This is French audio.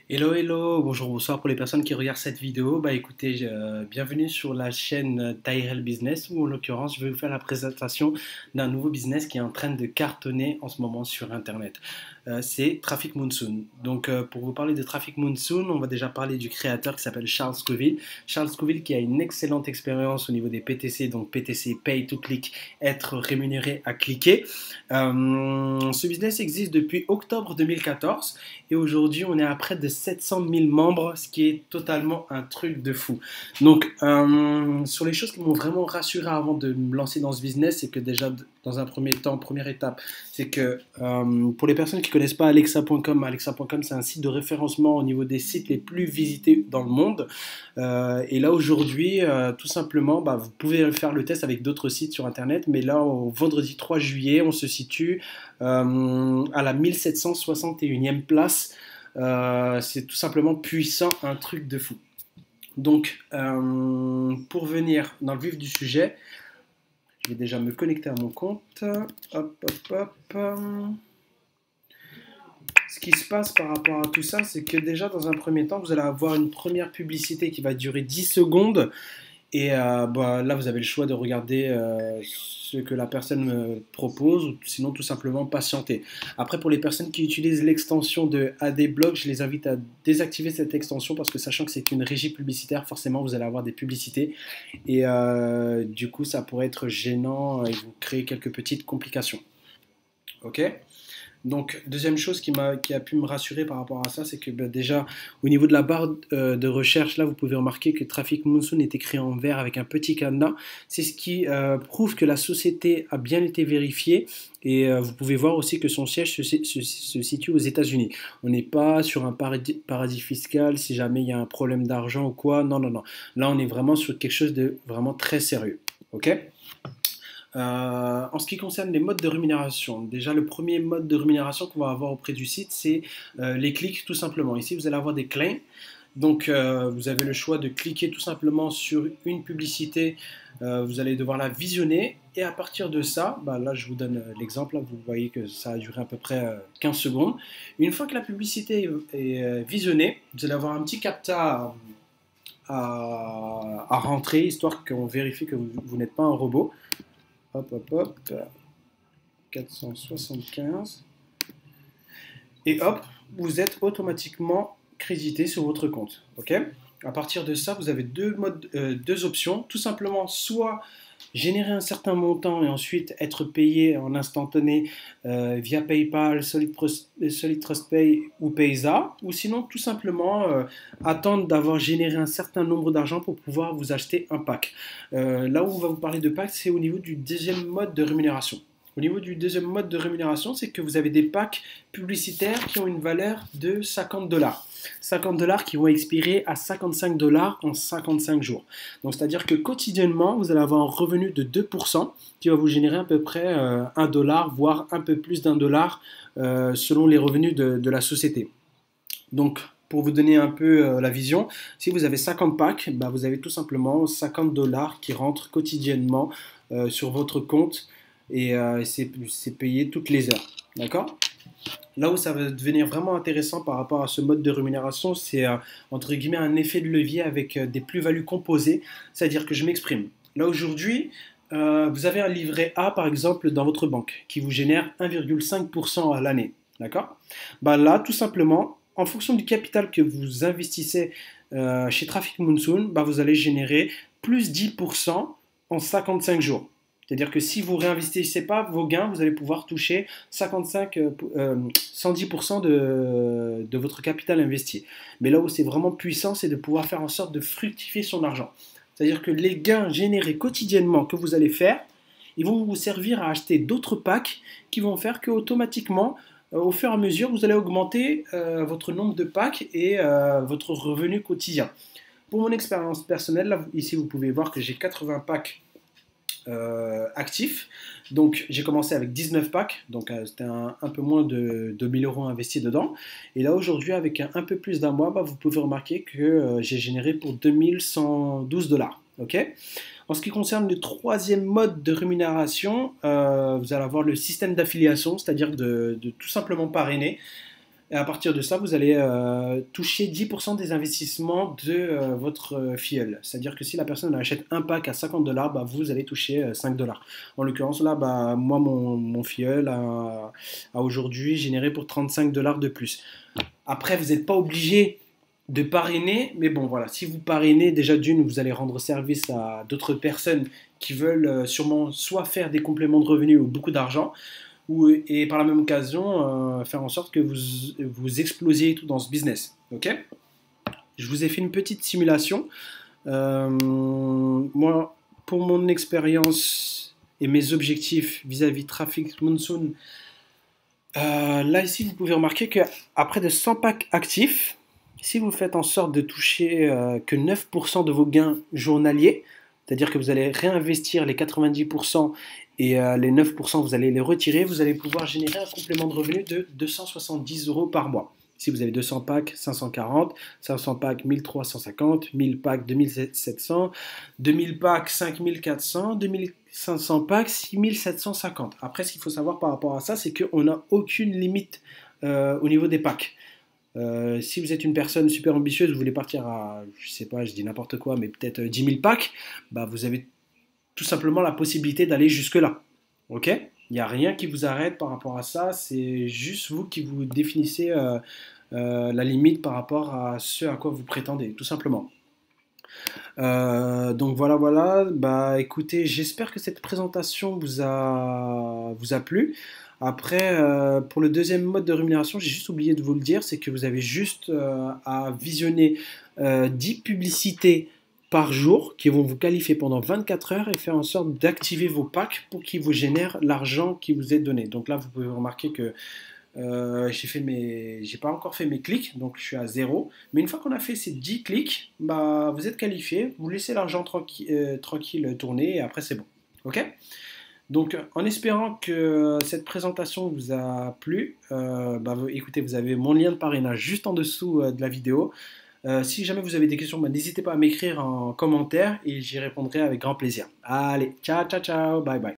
Hello, hello, bonjour, bonsoir pour les personnes qui regardent cette vidéo. Bah écoutez, bienvenue sur la chaîne Tyrell Business où en l'occurrence je vais vous faire la présentation d'un nouveau business qui est en train de cartonner en ce moment sur Internet. C'est Traffic Monsoon. Donc pour vous parler de Traffic Monsoon, on va déjà parler du créateur qui s'appelle Charles Scovill. Charles Scovill qui a une excellente expérience au niveau des PTC, donc PTC Pay to Click, être rémunéré à cliquer. Ce business existe depuis octobre 2014 et aujourd'hui on est à près de 700 000 membres, ce qui est totalement un truc de fou. Donc sur les choses qui m'ont vraiment rassuré avant de me lancer dans ce business, c'est que déjà dans un premier temps, première étape, c'est que pour les personnes qui ne connaissent pas Alexa.com c'est un site de référencement au niveau des sites les plus visités dans le monde. Et là aujourd'hui, tout simplement, bah, vous pouvez faire le test avec d'autres sites sur Internet, mais là au vendredi 3 juillet, on se situe à la 1761e place. C'est tout simplement puissant, un truc de fou. Donc, pour venir dans le vif du sujet, je vais déjà me connecter à mon compte. Hop, hop, hop. Ce qui se passe par rapport à tout ça, c'est que déjà dans un premier temps, vous allez avoir une première publicité qui va durer 10 secondes. Et bah, là, vous avez le choix de regarder ce que la personne me propose ou sinon tout simplement patienter. Après, pour les personnes qui utilisent l'extension de AdBlock, je les invite à désactiver cette extension parce que sachant que c'est une régie publicitaire, forcément vous allez avoir des publicités et du coup ça pourrait être gênant et vous créer quelques petites complications. Ok? Donc, deuxième chose qui a pu me rassurer par rapport à ça, c'est que bah, déjà, au niveau de la barre de recherche, là, vous pouvez remarquer que Traffic Monsoon est écrit en vert avec un petit cadenas. C'est ce qui prouve que la société a bien été vérifiée. Et vous pouvez voir aussi que son siège se situe aux États-Unis. On n'est pas sur un paradis fiscal si jamais il y a un problème d'argent ou quoi. Non, non, non. Là, on est vraiment sur quelque chose de vraiment très sérieux. OK? En ce qui concerne les modes de rémunération, déjà le premier mode de rémunération qu'on va avoir auprès du site, c'est les clics tout simplement. Ici, vous allez avoir des claims. Donc, vous avez le choix de cliquer tout simplement sur une publicité. Vous allez devoir la visionner. Et à partir de ça, bah là, je vous donne l'exemple. Là, vous voyez que ça a duré à peu près 15 secondes. Une fois que la publicité est visionnée, vous allez avoir un petit captcha à rentrer, histoire qu'on vérifie que vous n'êtes pas un robot. Hop, hop, hop. 475. Et hop, vous êtes automatiquement crédité sur votre compte. Ok? À partir de ça, vous avez deux options. Tout simplement, soit générer un certain montant et ensuite être payé en instantané via PayPal, Solid Trust Pay ou Payza, ou sinon tout simplement attendre d'avoir généré un certain nombre d'argent pour pouvoir vous acheter un pack. Là où on va vous parler de pack, c'est au niveau du deuxième mode de rémunération. Au niveau du deuxième mode de rémunération, c'est que vous avez des packs publicitaires qui ont une valeur de 50 dollars. 50 dollars qui vont expirer à 55 dollars en 55 jours. Donc, c'est-à-dire que quotidiennement, vous allez avoir un revenu de 2% qui va vous générer à peu près 1 dollar, voire un peu plus d'un dollar selon les revenus de la société. Donc, pour vous donner un peu la vision, si vous avez 50 packs, bah, vous avez tout simplement 50 dollars qui rentrent quotidiennement sur votre compte et c'est payé toutes les heures. D'accord? Là où ça va devenir vraiment intéressant par rapport à ce mode de rémunération, c'est entre guillemets un effet de levier avec des plus-values composées. C'est-à-dire que je m'exprime. Là aujourd'hui, vous avez un livret A par exemple dans votre banque qui vous génère 1,5% à l'année. D'accord? Bah là, tout simplement, en fonction du capital que vous investissez chez Traffic Monsoon, bah vous allez générer plus 10% en 55 jours. C'est-à-dire que si vous ne réinvestissez pas vos gains, vous allez pouvoir toucher 110% de votre capital investi. Mais là où c'est vraiment puissant, c'est de pouvoir faire en sorte de fructifier son argent. C'est-à-dire que les gains générés quotidiennement que vous allez faire, ils vont vous servir à acheter d'autres packs qui vont faire qu'automatiquement, au fur et à mesure, vous allez augmenter votre nombre de packs et votre revenu quotidien. Pour mon expérience personnelle, là, ici vous pouvez voir que j'ai 80 packs actifs. Donc j'ai commencé avec 19 packs, donc c'était un peu moins de 1000 euros investis dedans. Et là aujourd'hui, avec un peu plus d'un mois, bah, vous pouvez remarquer que j'ai généré pour 2112 dollars. Ok. En ce qui concerne le troisième mode de rémunération, vous allez avoir le système d'affiliation, c'est-à-dire de tout simplement parrainer. Et à partir de ça, vous allez toucher 10% des investissements de votre filleul. C'est-à-dire que si la personne achète un pack à 50 $, bah, vous allez toucher 5 $. En l'occurrence, là, bah, moi, mon filleul a aujourd'hui généré pour 35 $ de plus. Après, vous n'êtes pas obligé de parrainer, mais bon, voilà, si vous parrainez, déjà d'une, vous allez rendre service à d'autres personnes qui veulent sûrement soit faire des compléments de revenus ou beaucoup d'argent, et par la même occasion, faire en sorte que vous explosiez tout dans ce business. Ok. Je vous ai fait une petite simulation. Moi, pour mon expérience et mes objectifs vis-à-vis Traffic Monsoon, là ici, vous pouvez remarquer qu'après de 100 packs actifs, si vous faites en sorte de toucher que 9% de vos gains journaliers, c'est-à-dire que vous allez réinvestir les 90% et les 9%, vous allez les retirer, vous allez pouvoir générer un complément de revenu de 270 € par mois. Si vous avez 200 packs, 540, 500 packs, 1350, 1000 packs, 2700, 2000 packs, 5400, 2500 packs, 6750. Après, ce qu'il faut savoir par rapport à ça, c'est qu'on n'a aucune limite au niveau des packs. Si vous êtes une personne super ambitieuse, vous voulez partir à, je sais pas, je dis n'importe quoi, mais peut-être 10 000 packs, bah vous avez tout simplement la possibilité d'aller jusque-là. Ok. Il n'y a rien qui vous arrête par rapport à ça, c'est juste vous qui vous définissez la limite par rapport à ce à quoi vous prétendez, tout simplement. Donc voilà, voilà. Bah écoutez, j'espère que cette présentation vous a plu. Après, pour le deuxième mode de rémunération, j'ai juste oublié de vous le dire, c'est que vous avez juste à visionner 10 publicités par jour qui vont vous qualifier pendant 24 heures et faire en sorte d'activer vos packs pour qu'ils vous génèrent l'argent qui vous est donné. Donc là, vous pouvez remarquer que j'ai pas encore fait mes clics, donc je suis à zéro. Mais une fois qu'on a fait ces 10 clics, bah, vous êtes qualifié, vous laissez l'argent tranquille tourner et après c'est bon. Ok. Donc en espérant que cette présentation vous a plu, bah, écoutez, vous avez mon lien de parrainage juste en dessous de la vidéo. Si jamais vous avez des questions, bah, n'hésitez pas à m'écrire en commentaire et j'y répondrai avec grand plaisir. Allez, ciao, ciao, ciao, bye bye.